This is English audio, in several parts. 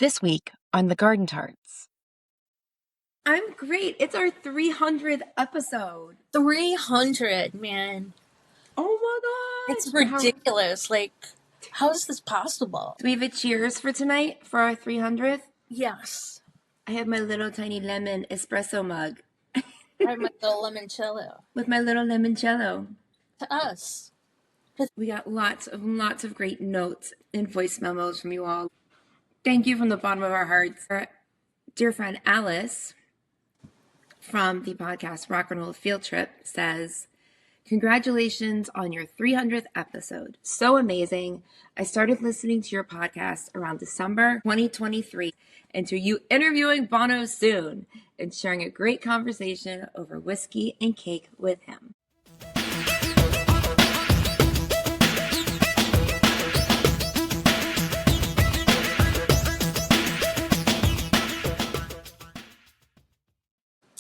This week on the Garden Tarts. I'm great. It's our 300th episode. 300, man. Oh my gosh. It's ridiculous. How is this possible? Do we have a cheers for tonight for our 300th? Yes. I have my little tiny lemon espresso mug. I have my little limoncello. With my little limoncello. To us. We got lots of great notes and voice memos from you all. Thank you from the bottom of our hearts. Our dear friend Alice from the podcast Rock and Roll Field Trip says, "Congratulations on your 300th episode. So amazing. I started listening to your podcast around December 2023 and to you interviewing Bono soon and sharing a great conversation over whiskey and cake with him."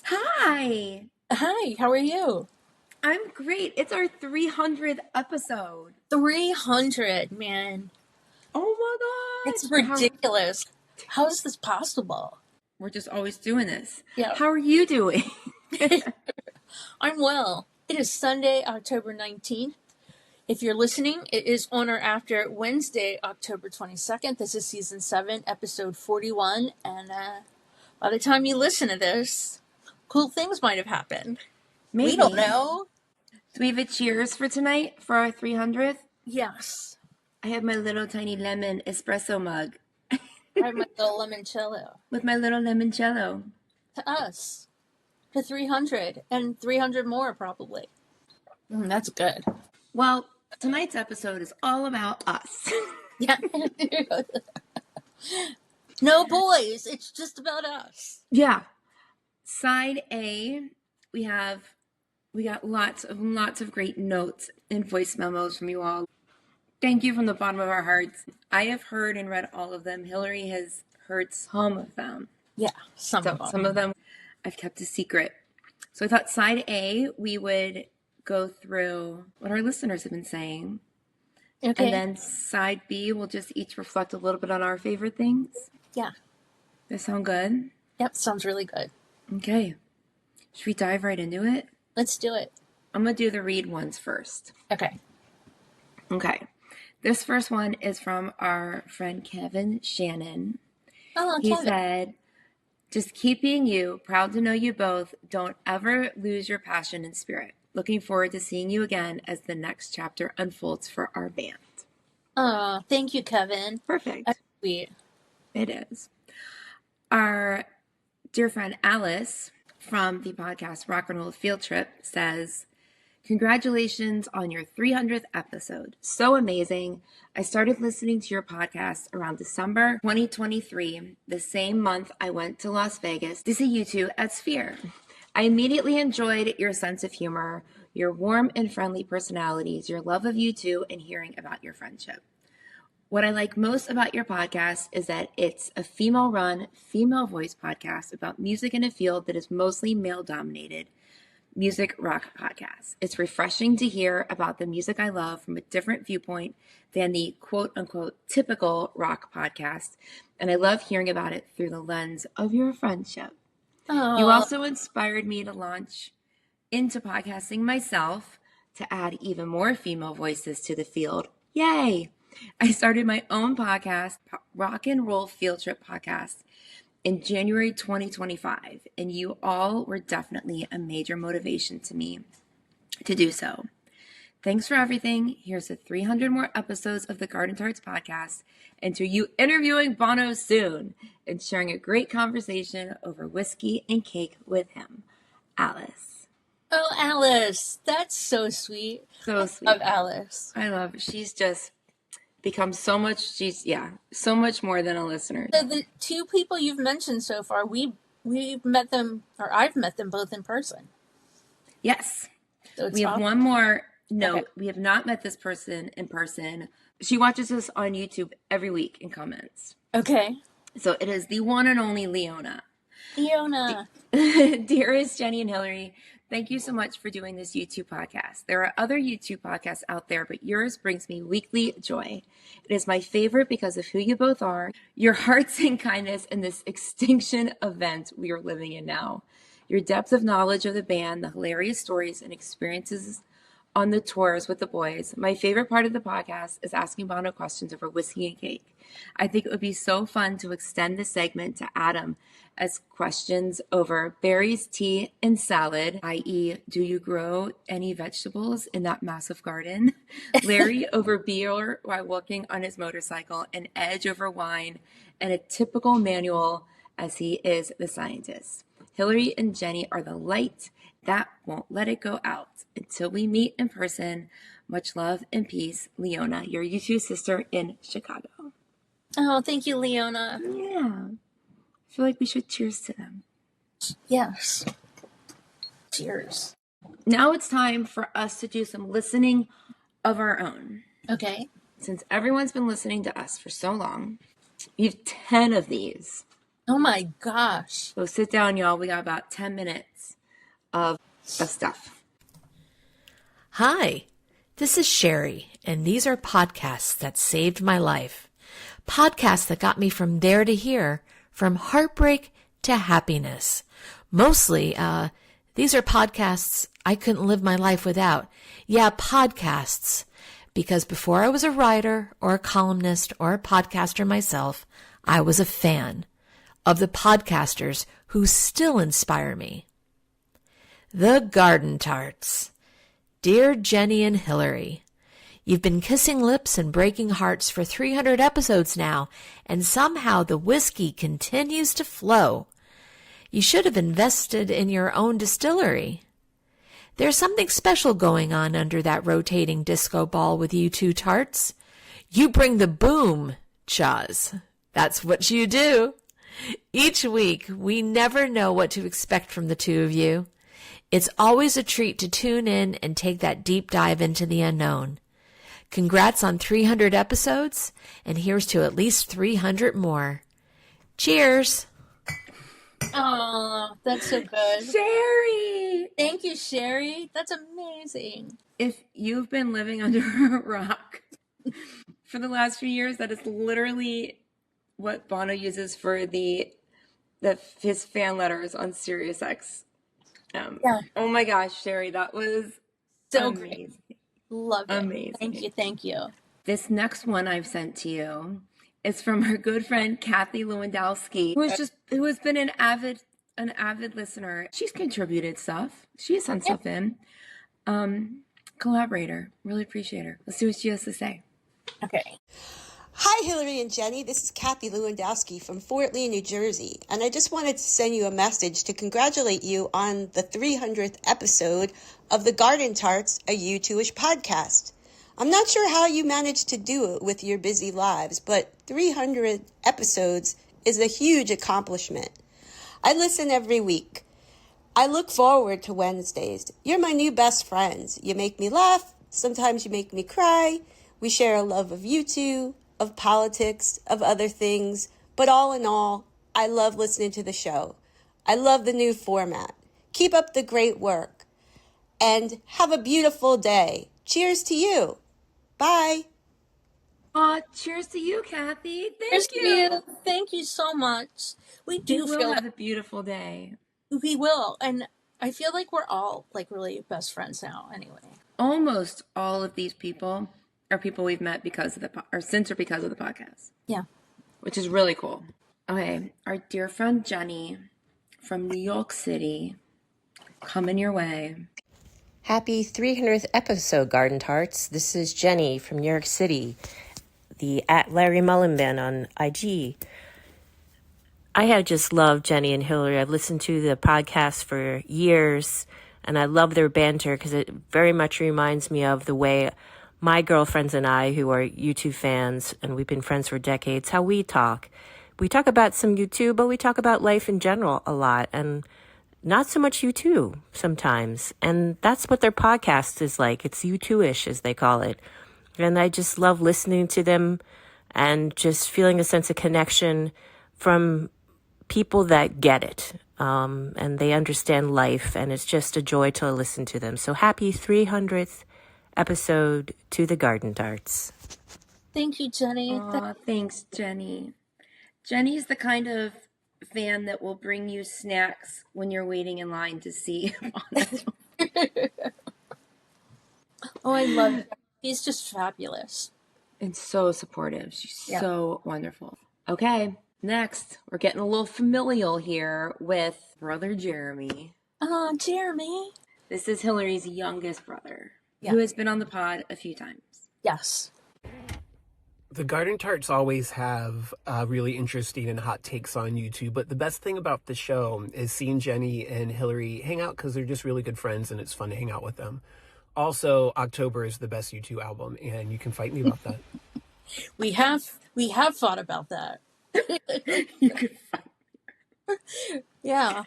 Hi. Hi, how are you? I'm great. It's our 300th episode. 300, man. Oh my gosh. It's ridiculous. How is this possible? We're just always doing this. Yeah. How are you doing? I'm well. It is Sunday, October 19th. If you're listening, it is on or after Wednesday, October 22nd. This is Season 7, Episode 41. And by the time you listen to this, cool things might have happened. Maybe. We don't know. Do we have a cheers for tonight for our 300th? Yes. I have my little tiny lemon espresso mug. I have my little limoncello. With my little limoncello. To us. To 300. And 300 more, probably. That's good. Well, tonight's episode is all about us. Yeah. No boys. It's just about us. Yeah. Side A, we got lots of great notes and voice memos from you all. Thank you from the bottom of our hearts. I have heard and read all of them. Hillary has heard some of them. Yeah, some of them I've kept a secret. So I thought side A, we would go through what our listeners have been saying. Okay. And then side B, we'll just each reflect a little bit on our favorite things. Yeah. Does that sound good? Yep, sounds really good. Okay. Should we dive right into it? Let's do it. I'm going to do the read ones first. Okay. Okay. This first one is from our friend Kevin Shannon. Oh, He Kevin. said, "Just keep being you. Proud to know you both. Don't ever lose your passion and spirit. Looking forward to seeing you again as the next chapter unfolds for our band." Oh, thank you, Kevin. Perfect. That's sweet. It is. Our dear friend Alice from the podcast Rock and Roll Field Trip says, "Congratulations on your 300th episode. So amazing. I started listening to your podcast around December 2023, the same month I went to Las Vegas to see you two at Sphere. I immediately enjoyed your sense of humor, your warm and friendly personalities, your love of you two, and hearing about your friendship. What I like most about your podcast is that it's a female-run, female-voiced podcast about music in a field that is mostly male-dominated, music rock podcast. It's refreshing to hear about the music I love from a different viewpoint than the quote-unquote typical rock podcast, and I love hearing about it through the lens of your friendship. Oh. You also inspired me to launch into podcasting myself to add even more female voices to the field. Yay! I started my own podcast, Rock and Roll Field Trip Podcast, in January 2025, and you all were definitely a major motivation to me to do so. Thanks for everything. Here's to 300 more episodes of the Garden Tarts podcast, and to you interviewing Bono soon and sharing a great conversation over whiskey and cake with him. Alice." Oh, Alice. That's so sweet. So sweet. Of Alice. I love her. She's just become so much, so much more than a listener. So the two people you've mentioned so far, we've met them, or I've met them both in person. Yes. So it's We have awesome. one more note. Okay. We have not met this person in person. She watches us on YouTube every week and comments. Okay. So it is the one and only Leona. Leona. Dearest Jenny and Hillary, Thank you so much for doing this YouTube podcast. There are other YouTube podcasts out there, but yours brings me weekly joy. It is my favorite because of who you both are, your hearts and kindness in this extinction event we are living in now, your depth of knowledge of the band, the hilarious stories and experiences on the tours with the boys. My favorite part of the podcast is asking Bono questions over whiskey and cake. I think it would be so fun to extend the segment to Adam as questions over berries, tea, and salad, i.e., do you grow any vegetables in that massive garden? Larry over beer while walking on his motorcycle, and Edge over wine, and a typical manual as he is the scientist. Hillary and Jenny are the light that won't let it go out until we meet in person. Much love and peace, Leona, your YouTube sister in Chicago. Oh, thank you, Leona. Yeah. I feel like we should cheers to them. Yes. Cheers. Now it's time for us to do some listening of our own. Okay. Since everyone's been listening to us for so long, we have 10 of these. Oh my gosh. So sit down, y'all. We got about 10 minutes of stuff. Hi, this is Sherry, and these are podcasts that saved my life. Podcasts that got me from there to here, from heartbreak to happiness. Mostly, these are podcasts I couldn't live my life without. Yeah, podcasts. Because before I was a writer or a columnist or a podcaster myself, I was a fan of the podcasters who still inspire me. The Garden Tarts. Dear Jenny and Hillary, you've been kissing lips and breaking hearts for 300 episodes now, and somehow the whiskey continues to flow. You should have invested in your own distillery. There's something special going on under that rotating disco ball with you two tarts. You bring the boom, Chaz. That's what you do. Each week, we never know what to expect from the two of you. It's always a treat to tune in and take that deep dive into the unknown. Congrats on 300 episodes, and here's to at least 300 more. Cheers! Oh, that's so good. Sherry! Thank you, Sherry. That's amazing. If you've been living under a rock for the last few years, that is literally what Bono uses for his fan letters on SiriusX. Yeah. Oh my gosh, Sherry, that was So amazing. great. Love it. Amazing. Thank you. This next one I've sent to you is from our good friend Kathy Lewandowski, who has been an avid listener. She's contributed stuff. She has sent stuff in. Collaborator. Really appreciate her. Let's see what she has to say. Okay. Hi, Hillary and Jenny. This is Kathy Lewandowski from Fort Lee, New Jersey. And I just wanted to send you a message to congratulate you on the 300th episode of the Garden Tarts, a U2ish podcast. I'm not sure how you managed to do it with your busy lives, but 300 episodes is a huge accomplishment. I listen every week. I look forward to Wednesdays. You're my new best friends. You make me laugh. Sometimes you make me cry. We share a love of U2, of politics, of other things. But all in all, I love listening to the show. I love the new format. Keep up the great work. And have a beautiful day. Cheers to you. Bye. Aw, cheers to you, Kathy. Cheers Thank to you. Thank you so much. We You do will feel have a beautiful day. we will. And I feel like we're all like really best friends now anyway. Almost all of these people are people we've met because of since or because of the podcast. Yeah. Which is really cool. Okay, our dear friend Jenny from New York City, coming your way. Happy 300th episode, Garden Tarts. This is Jenny from New York City, the @LarryMullenBand on IG. I have just loved Jenny and Hillary. I've listened to the podcast for years, and I love their banter because it very much reminds me of the way my girlfriends and I, who are U2 fans, and we've been friends for decades, how we talk. We talk about some U2, but we talk about life in general a lot, and not so much U2 sometimes. And that's what their podcast is like. It's U2-ish, as they call it. And I just love listening to them and just feeling a sense of connection from people that get it. and they understand life, and it's just a joy to listen to them. So happy 300th episode to the Garden Tarts. Thank you, Jenny. Aw, thanks, Jenny. Jenny's the kind of fan that will bring you snacks when you're waiting in line to see Bono. Oh, I love her. He's just fabulous. And so supportive. She's so wonderful. Okay, next, we're getting a little familial here with brother Jeremy. Oh, Jeremy. This is Hillary's youngest brother, who has been on the pod a few times. Yes. The Garden Tarts always have really interesting and hot takes on YouTube, but the best thing about the show is seeing Jenny and Hillary hang out because they're just really good friends and it's fun to hang out with them. Also, October is the best U2 album, and you can fight me about that. We have thought about that. You could fight. Yeah.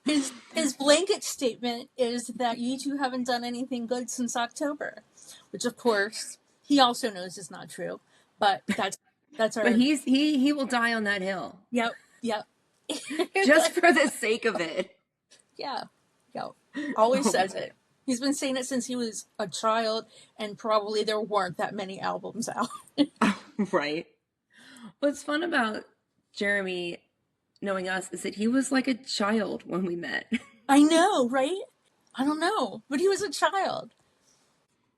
His blanket statement is that U2 haven't done anything good since October, which of course he also knows is not true. But that's our. But he will die on that hill. Yep. Just for the sake of it. Yeah. Always says it. He's been saying it since he was a child, and probably there weren't that many albums out. Right. What's fun about Jeremy knowing us is that he was like a child when we met. I know, right? I don't know, but he was a child.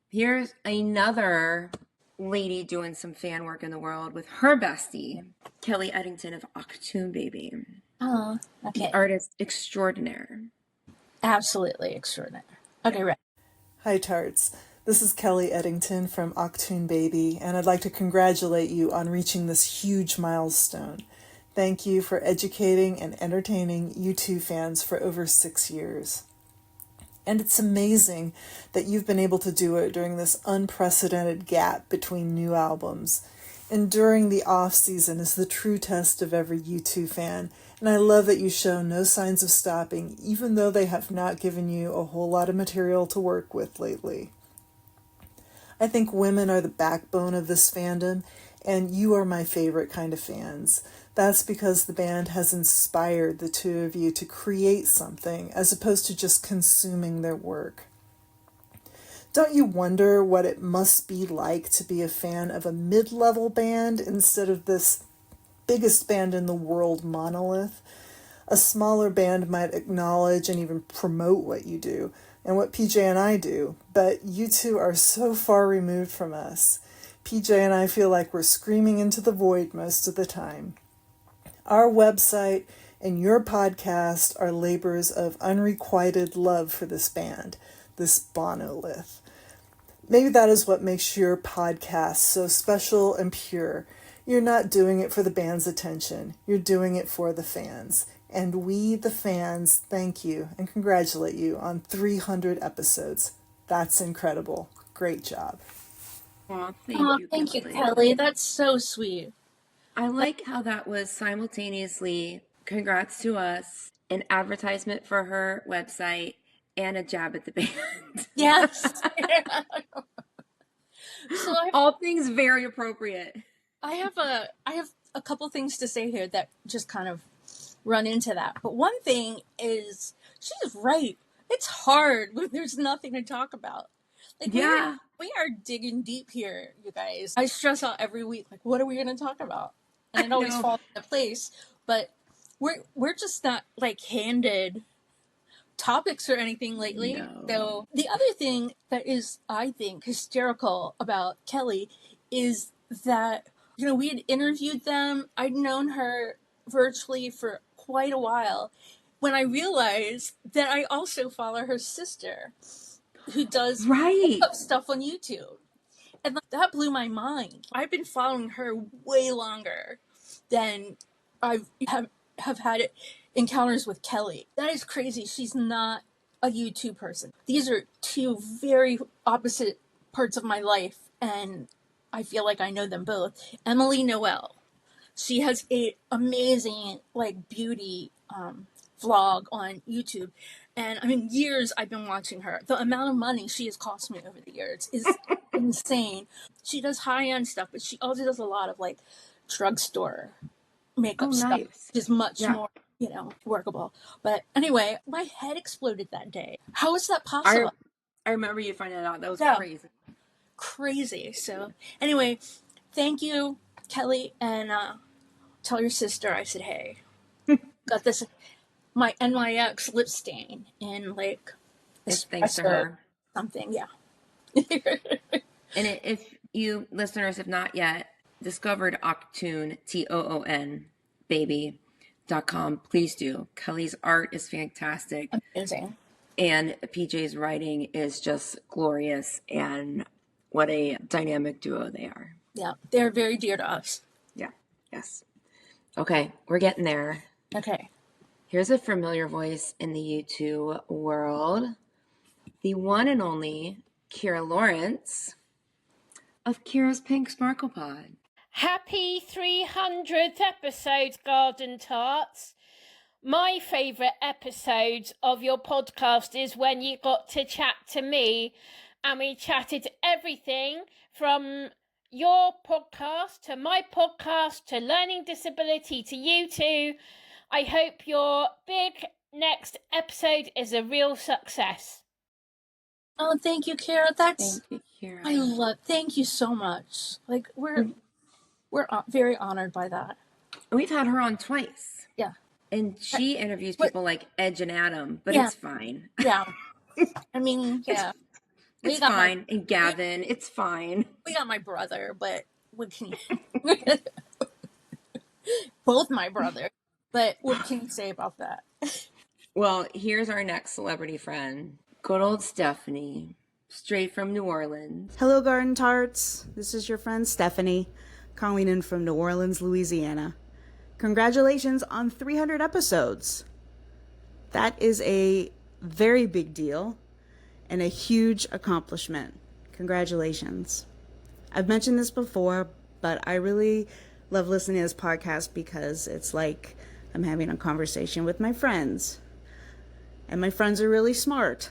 Here's another lady doing some fan work in the world with her bestie, Kelly Eddington of Octoon Baby. Oh, okay. The artist extraordinaire. Absolutely extraordinary. Okay, right. Hi, Tarts. This is Kelly Eddington from Octoon Baby, and I'd like to congratulate you on reaching this huge milestone. Thank you for educating and entertaining U2 fans for over 6 years. And it's amazing that you've been able to do it during this unprecedented gap between new albums. Enduring the off-season is the true test of every U2 fan, and I love that you show no signs of stopping, even though they have not given you a whole lot of material to work with lately. I think women are the backbone of this fandom, and you are my favorite kind of fans. That's because the band has inspired the two of you to create something, as opposed to just consuming their work. Don't you wonder what it must be like to be a fan of a mid-level band instead of this biggest band in the world monolith? A smaller band might acknowledge and even promote what you do and what PJ and I do, but you two are so far removed from us. PJ and I feel like we're screaming into the void most of the time. Our website and your podcast are labors of unrequited love for this band, this Bonolith. Maybe that is what makes your podcast so special and pure. You're not doing it for the band's attention. You're doing it for the fans. And we, the fans, thank you and congratulate you on 300 episodes. That's incredible. Great job. Aw, Thank you, Kelly. That's so sweet. I like how that was simultaneously congrats to us, an advertisement for her website, and a jab at the band. Yes. So all things very appropriate. I have a couple things to say here that just kind of run into that. But one thing is, she's right. It's hard when there's nothing to talk about. Like, we are digging deep here, you guys. I stress out every week, like, what are we going to talk about? And it always falls into place. But we're just not like handed topics or anything lately. No. So the other thing that is, I think, hysterical about Kelly is that, we had interviewed them. I'd known her virtually for quite a while when I realized that I also follow her sister who does stuff on YouTube. And that blew my mind. I've been following her way longer than I have had encounters with Kelly. That is crazy. She's not a YouTube person. These are two very opposite parts of my life, and I feel like I know them both. Emily Noel. She has a amazing beauty vlog on YouTube. And I mean, years I've been watching her. The amount of money she has cost me over the years is insane. She does high-end stuff, but she also does a lot of drugstore makeup stuff, which is much more, workable. But anyway, my head exploded that day. How is that I possible? I remember you finding that out. That was Yeah. crazy. Crazy. So anyway, thank you, Kelly, and tell your sister I said hey. Got this my NYX lip stain in like It's thanks to espresso her. something. Yeah. And if you listeners have not yet discovered Octoon, TOON, baby.com, please do. Kelly's art is fantastic. Amazing. And PJ's writing is just glorious. And what a dynamic duo they are. Yeah. They're very dear to us. Yeah. Yes. Okay. We're getting there. Okay. Here's a familiar voice in the YouTube world. The one and only Kira Lawrence of Kira's Pink Sparkle Pod. Happy 300th episode, Garden Tarts. My favourite episode of your podcast is when you got to chat to me and we chatted everything from your podcast to my podcast to learning disability to you two. I hope your big next episode is a real success. Oh, thank you, Kara. Thank you, Kira. Thank you so much. Like we're very honored by that. We've had her on twice. Yeah. And she interviews people like Edge and Adam, but Yeah. it's fine. Yeah. I mean, yeah. It's fine. And Gavin, it's fine. We got my brother, but what can you... Both my brother. But what can you say about that? Well, here's our next celebrity friend. Good old Stephanie, straight from New Orleans. Hello, Garden Tarts. This is your friend Stephanie, calling in from New Orleans, Louisiana. Congratulations on 300 episodes. That is a very big deal and a huge accomplishment. Congratulations. I've mentioned this before, but I really love listening to this podcast because it's like I'm having a conversation with my friends. And my friends are really smart.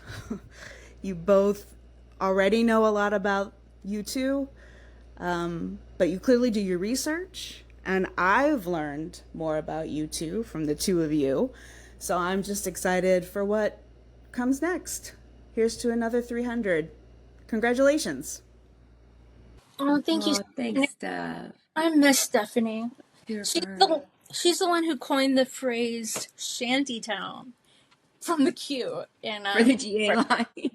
You both already know a lot about you two, but you clearly do your research. And I've learned more about you two from the two of you. So I'm just excited for what comes next. Here's to another 300. Congratulations. Oh, thank you. Thanks, Steph. I miss Stephanie. She's Dear the one who coined the phrase shantytown from the Q. And, for the GA line.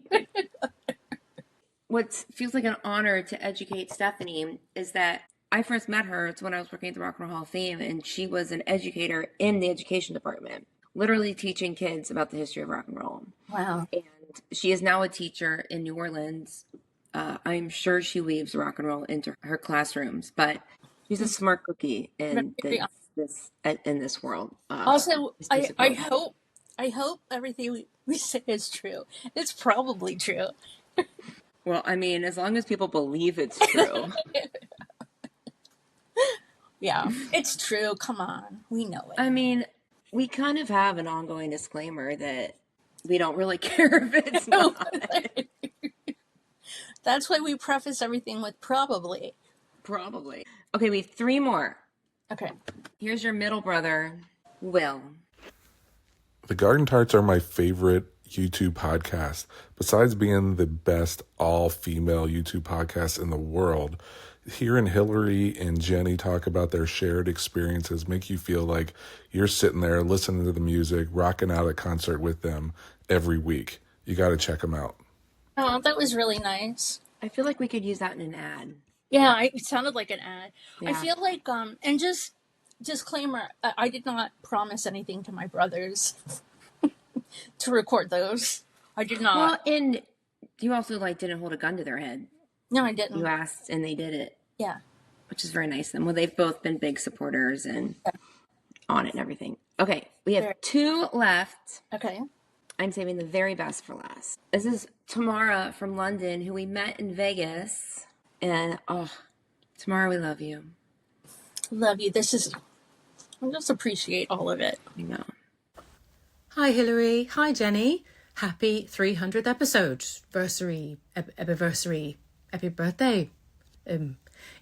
What feels like an honor to educate Stephanie is that I first met her. It's when I was working at the Rock and Roll Hall of Fame, and she was an educator in the education department, literally teaching kids about the history of rock and roll. Wow. And she is now a teacher in New Orleans. I'm sure she weaves rock and roll into her classrooms, but she's a smart cookie in this world. Also, I hope everything we say is true. It's probably true. Well, I mean, as long as people believe it's true. Yeah, it's true. Come on. We know it. I mean, we kind of have an ongoing disclaimer that we don't really care if it's not. That's why we preface everything with probably. Probably. Okay, we have 3 more. Okay. Here's your middle brother, Will. The Garden Tarts are my favorite YouTube podcast. Besides being the best all-female YouTube podcast in the world, hearing Hillary and Jenny talk about their shared experiences make you feel like you're sitting there listening to the music, rocking out at concert with them every week. You got to check them out. Oh, that was really nice. I feel like we could use that in an ad. Yeah, it sounded like an ad. Yeah. I feel like, and just disclaimer, I did not promise anything to my brothers to record those. I did not. Well, and you also didn't hold a gun to their head. No, I didn't. You asked and they did it. Yeah. Which is very nice of them. Well, they've both been big supporters and on it and everything. Okay, we have 2 left. Okay. I'm saving the very best for last. This is Tamara from London, who we met in Vegas. And, Tamara, we love you. Love you. I just appreciate all of it. I know. Hi, Hillary. Hi, Jenny. Happy 300th episode. Anniversary. Happy birthday.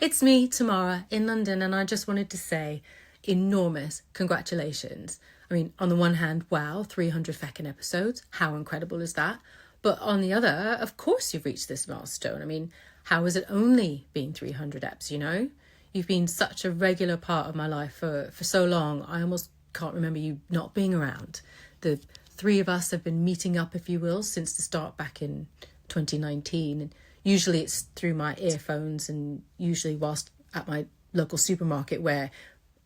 It's me, Tamara, in London, and I just wanted to say enormous congratulations. mean, on the one hand, wow, 300 feckin' episodes. How incredible is that? But on the other, of course you've reached this milestone. I mean, how has it only been 300 eps, you know? You've been such a regular part of my life for so long. I almost can't remember you not being around. The three of us have been meeting up, if you will, since the start back in 2019. And usually it's through my earphones and usually whilst at my local supermarket, where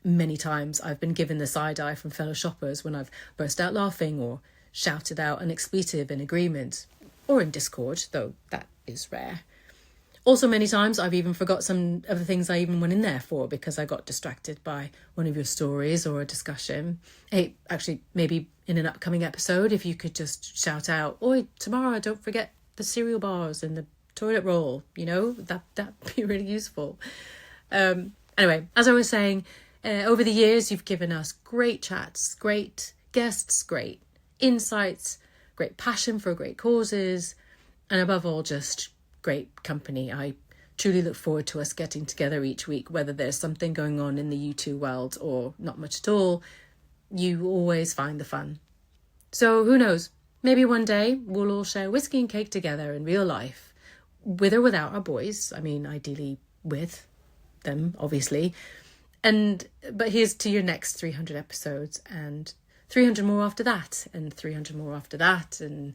many times I've been given the side eye from fellow shoppers when I've burst out laughing or shouted out an expletive in agreement, or in discord, though that is rare. Also, many times I've even forgot some of the things I even went in there for because I got distracted by one of your stories or a discussion. Hey, actually, maybe in an upcoming episode, if you could just shout out, "Oi, tomorrow, don't forget the cereal bars and the toilet roll," you know, that'd be really useful. Anyway, as I was saying, over the years, you've given us great chats, great guests, great insights, great passion for great causes, and above all, just great company. I truly look forward to us getting together each week, whether there's something going on in the U2 world or not much at all. You always find the fun. So who knows, maybe one day we'll all share whiskey and cake together in real life, with or without our boys. I mean, ideally with them, obviously. But here's to your next 300 episodes, and 300 more after that, and 300 more after that. And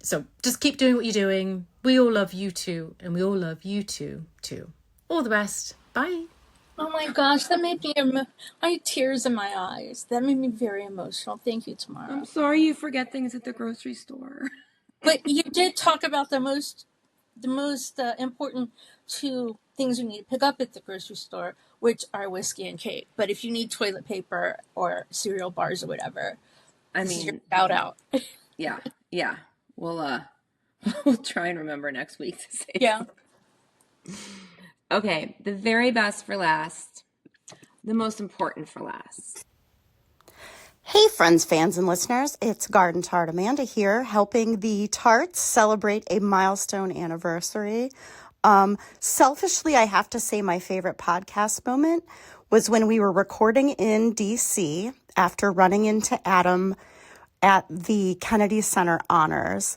so just keep doing what you're doing. We all love you too, and we all love you too. All the best. Bye. Oh my gosh, that made me, I had tears in my eyes. That made me very emotional. Thank you, Tamara. I'm sorry you forget things at the grocery store. But you did talk about the most important two things you need to pick up at the grocery store, which are whiskey and cake. But if you need toilet paper or cereal bars or whatever, I this is your mean, shout out. yeah. We'll try and remember next week to say. Yeah. Okay, the very best for last, the most important for last. Hey, friends, fans, and listeners. It's Garden Tart Amanda here, helping the Tarts celebrate a milestone anniversary. Selfishly, I have to say my favorite podcast moment was when we were recording in DC after running into Adam at the Kennedy Center Honors.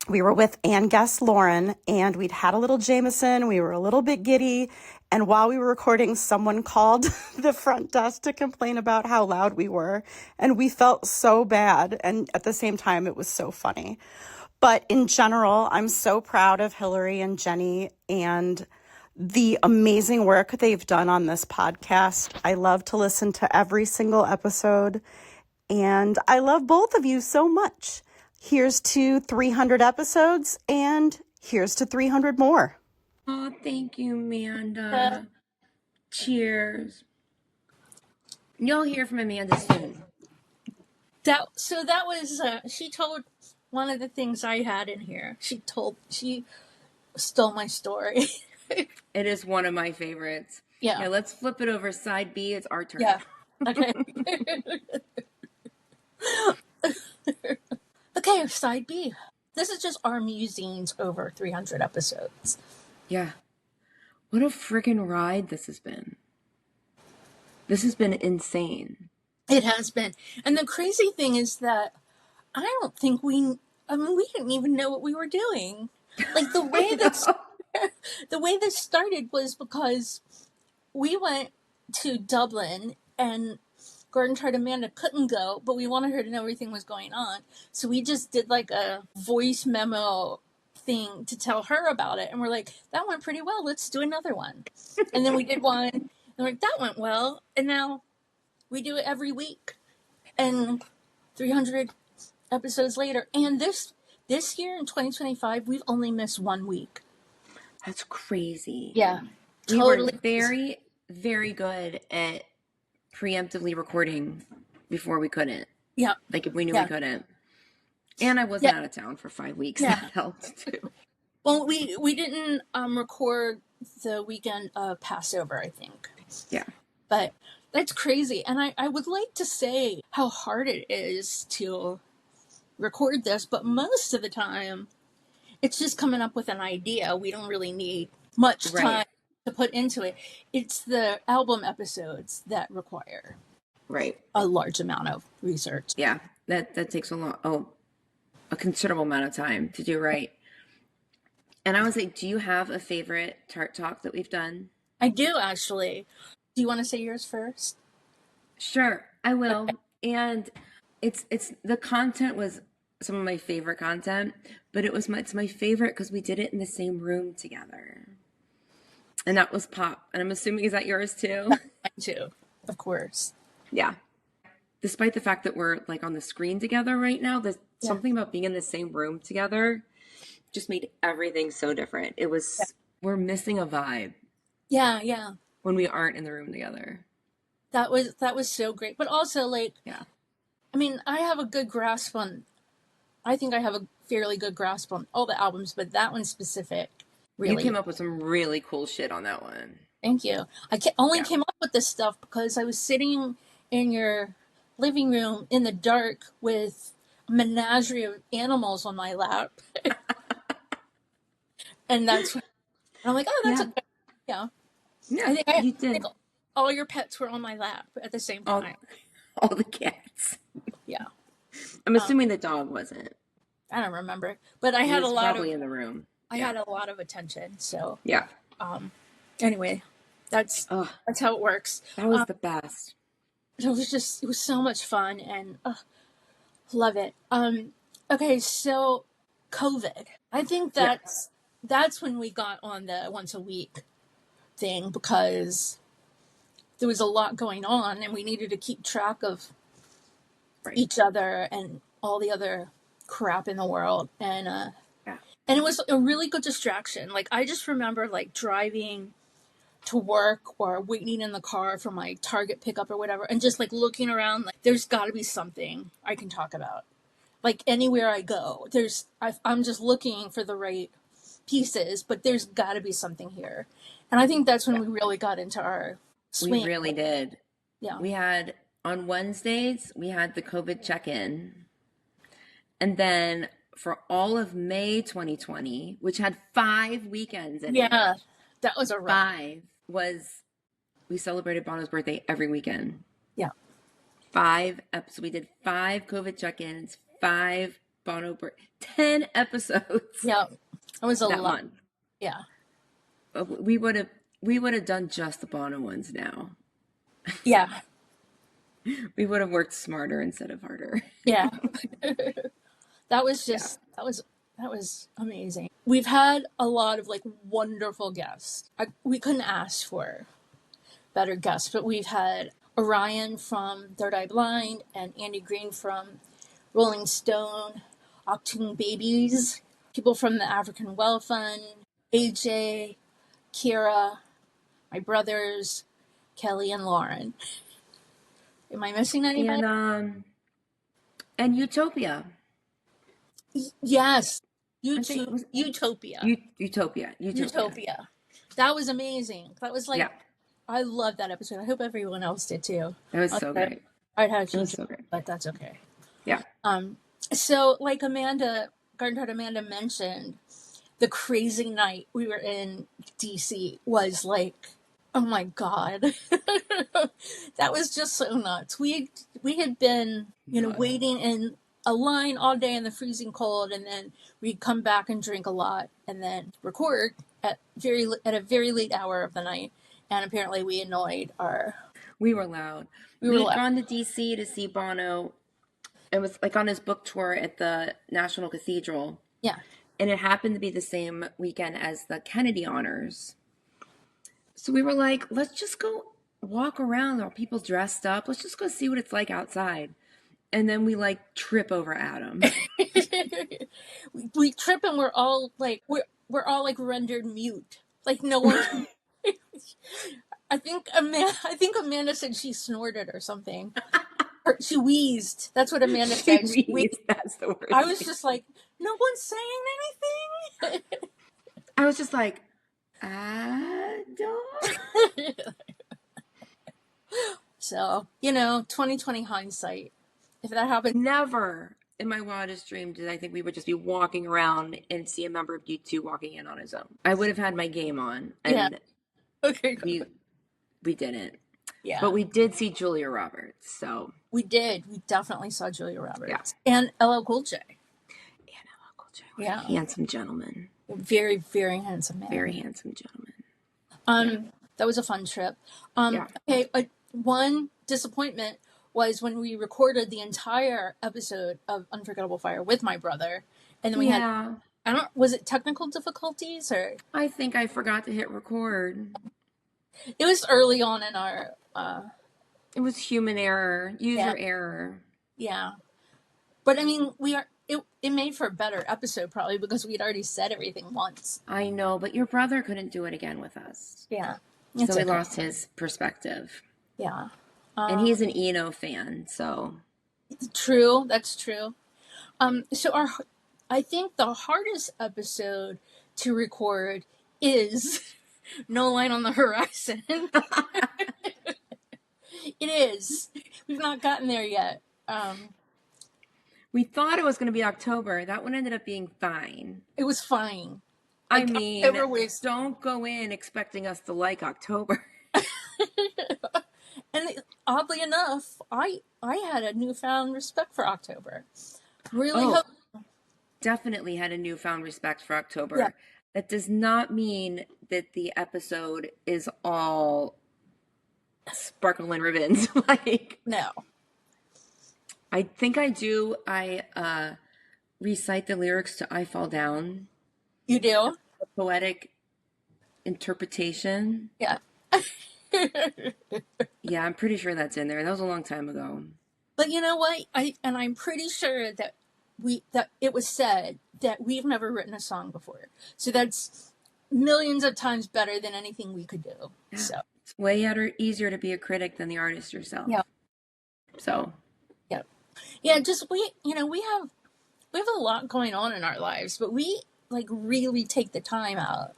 We were with Ann guest Lauren, and we'd had a little Jameson. We were a little bit giddy. And while we were recording, someone called the front desk to complain about how loud we were. And we felt so bad. And at the same time, it was so funny. But in general, I'm so proud of Hillary and Jenny and the amazing work they've done on this podcast. I love to listen to every single episode. And I love both of you so much. Here's to 300 episodes, and here's to 300 more. Oh, thank you, Amanda. Cheers. You'll hear from Amanda soon. That was she told one of the things I had in here. She stole my story. It is one of my favorites. Yeah. Now let's flip it over. Side B, it's our turn. Yeah. Okay. Okay, side B. This is just our musings over 300 episodes. Yeah. What a friggin' ride this has been. This has been insane. It has been. And the crazy thing is that I don't think we didn't even know what we were doing. Like the way this started was because we went to Dublin and Garden Tart Amanda couldn't go, but we wanted her to know everything was going on. So we just did like a voice memo thing to tell her about it. And we're like, that went pretty well. Let's do another one. And then we did one. And we're like, that went well. And now we do it every week. And 300 episodes later. And this year in 2025, we've only missed 1 week. That's crazy. Yeah. We Totally. were very, very good at preemptively recording before we couldn't. Yeah. Like if we knew we couldn't. And I wasn't out of town for 5 weeks. Yeah. That helped too. Well, we didn't record the weekend of Passover, I think. Yeah. But that's crazy. And I would like to say how hard it is to record this, but most of the time it's just coming up with an idea. We don't really need much time to put into it. It's the album episodes that require Right. a large amount of research. Yeah, that takes a considerable amount of time to do right. And I would say, do you have a favorite Tart Talk that we've done? I do, actually. Do you want to say yours first? Sure, I Okay. will. And it's the content was some of my favorite content, but it's my favorite because we did it in the same room together. And that was Pop. And I'm assuming, is that yours too? Mine too, of course. Yeah. Despite the fact that we're like on the screen together right now, there's Yeah. something about being in the same room together just made everything so different. We're missing a vibe Yeah. when we aren't in the room together. That was so great. But also, like, Yeah. I mean, I have a good grasp on, I think I have a fairly good grasp on all the albums, but that one specific, You really. came up with some really cool shit on that one. Thank you. I only came up with this stuff because I was sitting in your living room in the dark with a menagerie of animals on my lap. And I'm like, oh, that's a good, yeah. Yeah, you did. All your pets were on my lap at the same time. All the cats. Yeah. I'm assuming the dog wasn't. I don't remember, but I had a lot probably in the room. I had a lot of attention. So yeah. Anyway, that's how it works. That was the best. It was so much fun, and love it. Okay, so COVID. I think that's when we got on the once a week thing, because there was a lot going on and we needed to keep track of each other and all the other crap in the world. And it was a really good distraction. Like, I just remember like driving to work or waiting in the car for my Target pickup or whatever, and just like looking around, like, there's got to be something I can talk about. Like, anywhere I go, I'm just looking for the right pieces, but there's got to be something here. And I think that's when we really got into our swing. We really did. Yeah. We had, on Wednesdays, we had the COVID check-in. And then for all of May 2020, which had 5 weekends in it. Yeah, that was a rough. We celebrated Bono's birthday every weekend. Yeah. 5 episodes. We did 5 COVID check-ins, 5 Bono 10 episodes. Yeah. It was a lot. Month. Yeah. We would have done just the Bono ones now. Yeah. We would have worked smarter instead of harder. Yeah. That was amazing. We've had a lot of like wonderful guests. We couldn't ask for better guests, but we've had Orion from Third Eye Blind and Andy Green from Rolling Stone, Octoon Babies, people from the African Well Fund, AJ, Kira, my brothers, Kelly and Lauren. Am I missing anybody? And Utopia. Yes. Utopia. Utopia. That was amazing. That was like, I love that episode. I hope everyone else did too. That was so great. I had a huge, but that's okay. Yeah. So like Garden Tart Amanda mentioned, the crazy night we were in DC was like, oh my God. That was just so nuts. We had been, waiting in a line all day in the freezing cold, and then we'd come back and drink a lot and then record at a very late hour of the night. And apparently we annoyed We were loud. We had gone to DC to see Bono. It was like on his book tour at the National Cathedral. Yeah. And it happened to be the same weekend as the Kennedy honors. So we were like, let's just go walk around. There are people dressed up. Let's just go see what it's like outside. And then we like trip over Adam. We trip and we're all like rendered mute. Like no one. I think Amanda said she snorted or something. Or she wheezed. That's what Amanda said. She wheezed. That's the word. I was just like, no one's saying anything. I was just like, I don't. So, 2020 hindsight. If that happened. Never in my wildest dream did I think we would just be walking around and see a member of U2 walking in on his own. I would have had my game on. And okay. we didn't. Yeah. But we did see Julia Roberts, so. We did. We definitely saw Julia Roberts. Yeah. And LL Cool J. Yeah. Handsome gentleman. Very, very handsome man. Very handsome gentleman. That was a fun trip. Yeah. Okay, one disappointment was when we recorded the entire episode of Unforgettable Fire with my brother, and then we had, was it technical difficulties or? I think I forgot to hit record. It was early on in our, it was human error, user error. Yeah. But I mean, it made for a better episode probably because we'd already said everything once. I know, but your brother couldn't do it again with us. Yeah. So he lost his perspective. Yeah. And he's an Eno fan, so. True, that's true. So I think the hardest episode to record is No Line on the Horizon. It is. We've not gotten there yet. We thought it was going to be October. That one ended up being fine. It was fine. I mean, don't go in expecting us to like October. And oddly enough, I had a newfound respect for October. Really definitely had a newfound respect for October. Yeah. That does not mean that the episode is all sparkle and ribbons. Like, no. I think I do. I recite the lyrics to I Fall Down. You do? A poetic interpretation. Yeah. Yeah, I'm pretty sure that's in there. That was a long time ago. But you know what? I'm pretty sure that it was said that we've never written a song before. So that's millions of times better than anything we could do. Yeah. So it's way easier to be a critic than the artist yourself. Yeah. So. Yeah. Yeah, just we have a lot going on in our lives, but we really take the time out.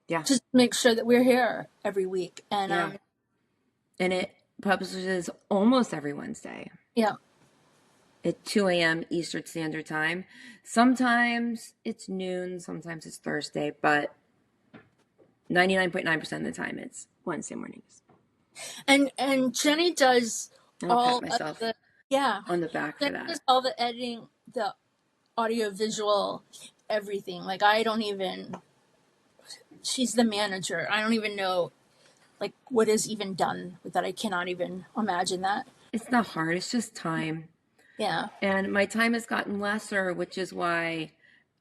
Yeah. Just make sure that we're here every week. And and it publishes almost every Wednesday. Yeah. At 2 a.m. Eastern Standard Time. Sometimes it's noon, sometimes it's Thursday, but 99.9% of the time it's Wednesday mornings. And Jenny does all pat myself of on the back for that. Does all the editing, the audio, visual, everything. Like she's the manager. I don't even know what is even done with that. I cannot even imagine that. It's not hard. It's just time. Yeah. And my time has gotten lesser, which is why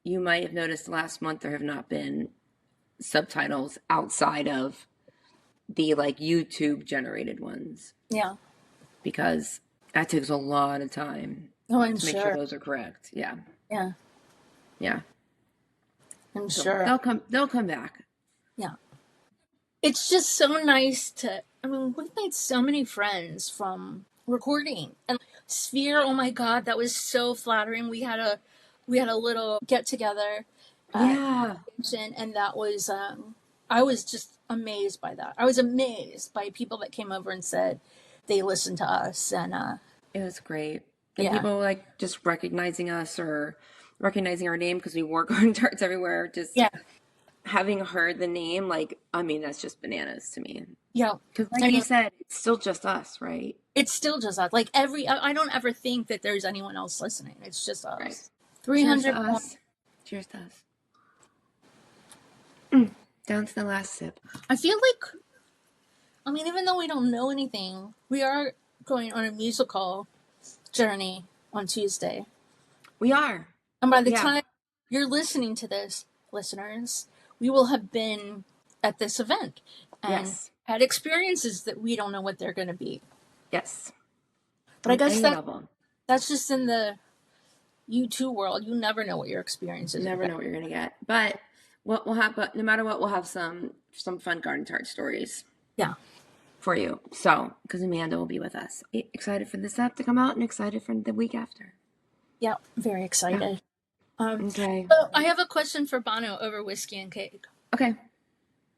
you might have noticed last month there have not been subtitles outside of the YouTube generated ones. Yeah. Because that takes a lot of time to make sure those are correct. Yeah. Yeah. Yeah. I'm So sure. They'll come back. Yeah. It's just so nice we've made so many friends from recording. And Sphere, oh my God, that was so flattering. We had a little get together. Yeah. And that was, I was just amazed by that. I was amazed by people that came over and said they listened to us. And it was great. And people just recognizing us or recognizing our name because we wore Garden Tarts everywhere. Just having heard the name, that's just bananas to me. Yeah. Because you said, it's still just us, right? It's still just us. I don't ever think that there's anyone else listening. It's just us. Right. 300 Cheers to us. Cheers to us. Down to the last sip. I feel even though we don't know anything, we are going on a musical journey on Tuesday. We are. And by the time you're listening to this, listeners, we will have been at this event and had experiences that we don't know what they're going to be. Yes. But I guess that's just in the U2 world. You never know what your experiences are. You never know what you're going to get. But we'll have, no matter what, we'll have some fun Garden Tart stories. Yeah. For you. So, because Amanda will be with us. Excited for this app to come out and excited for the week after. Yeah, very excited. Yeah. Okay. So I have a question for Bono over whiskey and cake. Okay.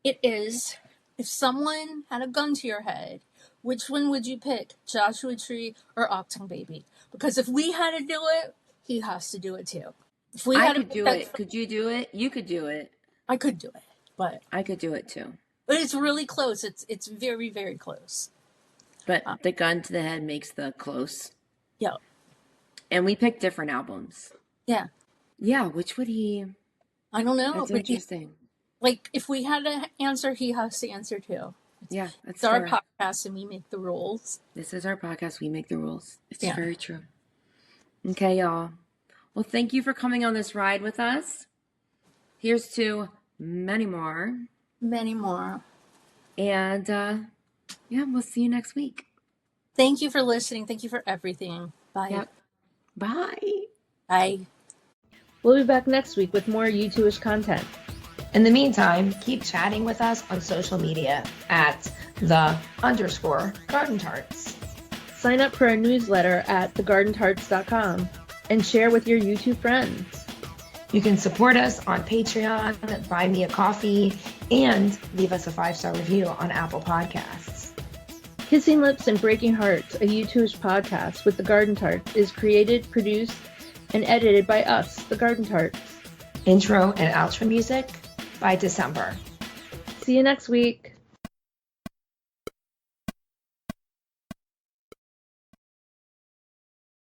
It is, if someone had a gun to your head, which one would you pick? Joshua Tree or Octung Baby? Because if we had to do it, he has to do it too. If we I had could to do it. Could you do it? You could do it. I could do it, but I could do it too. But it's really close. It's very, very close. But the gun to the head makes the close. Yeah. And we picked different albums. Yeah. Yeah, which would he? I don't know. That's but interesting. Like, if we had an answer, he has to answer too. Yeah, that's It's our fair. podcast and we make the rules. This is our podcast. We make the rules. It's Yeah. very true. Okay, y'all. Well, thank you for coming on this ride with us. Here's to many more. Many more. And yeah, we'll see you next week. Thank you for listening. Thank you for everything. Bye. Yep. Bye. Bye. We'll be back next week with more U2ish content. In the meantime, keep chatting with us on social media at _Garden Tarts. Sign up for our newsletter at thegardentarts.com and share with your YouTube friends. You can support us on Patreon, buy me a coffee, and leave us a 5-star review on Apple Podcasts. Kissing Lips and Breaking Hearts, a U2ish podcast with the Garden Tarts, is created, produced, and edited by us, the Garden Tarts. Intro and outro music by December. See you next week.